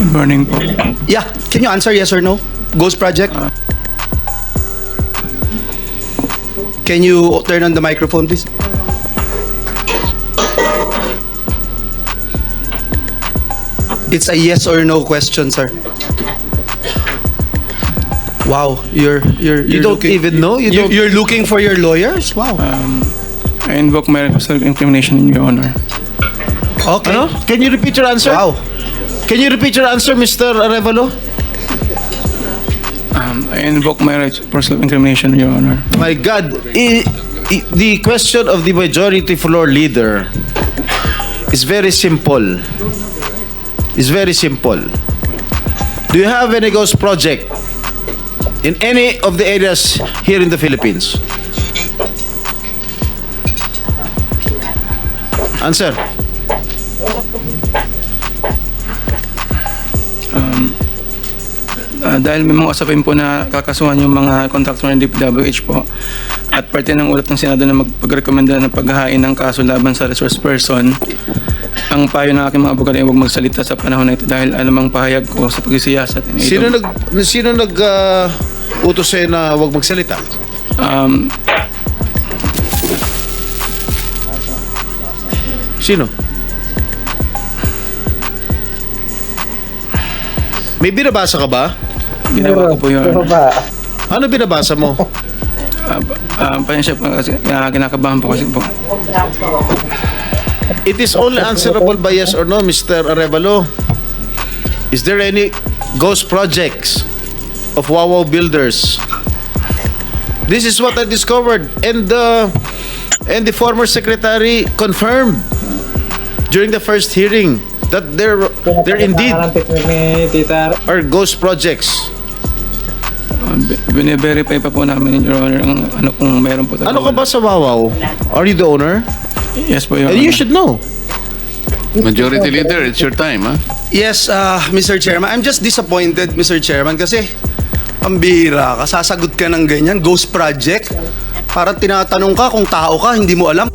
Good morning po. Yeah, can you answer yes or no? Ghost Project? Can you turn on the microphone, please? It's a yes or no question, sir. Wow, you're You don't looking, even know? You're looking for your lawyers? Wow. I invoke my right of self-incrimination, Your Honor. Okay. Ano? Can you repeat your answer? Wow. Can you repeat your answer, Mr. Arevalo? I invoke my right for self-incrimination, Your Honor. My God, the question of the majority floor leader is very simple. It's very simple. Do you have any ghost project in any of the areas here in the Philippines? Answer. Dahil may mga usapin po na kakasuhan yung mga contractor ng DPWH po at parte ng ulat ng Senado na magpagrekomenda ng paghahain ng kaso laban sa resource person, ang payo ng aking mga abogado ay huwag magsalita sa panahon na ito dahil anumang pahayag ko sa pagsisiyasat. Sino nag utos sa'yo na huwag magsalita? Sino? May binabasa ka ba? Ginawa ko po, Your Honor. Ano binabasa mo? Pasensya po kasi kinakabahan po kasi po. It is only answerable by yes or no, Mr. Arevalo. Is there any ghost projects of Wawaw Builders? This is what I discovered, and the former secretary confirmed during the first hearing that there indeed are ghost projects. Bine-verify pa po namin, Your Honor, ang ano kung meron po. Ano ka ba sa Wawaw? Are you the owner? Yes po, Your And Honor. you should know. Majority Leader, it's your time, huh? Yes, Mr. Chairman. I'm just disappointed, Mr. Chairman, kasi ang bihira ka, sasagot ka ng ganyan, ghost project. Parang tinatanong ka kung tao ka, hindi mo alam.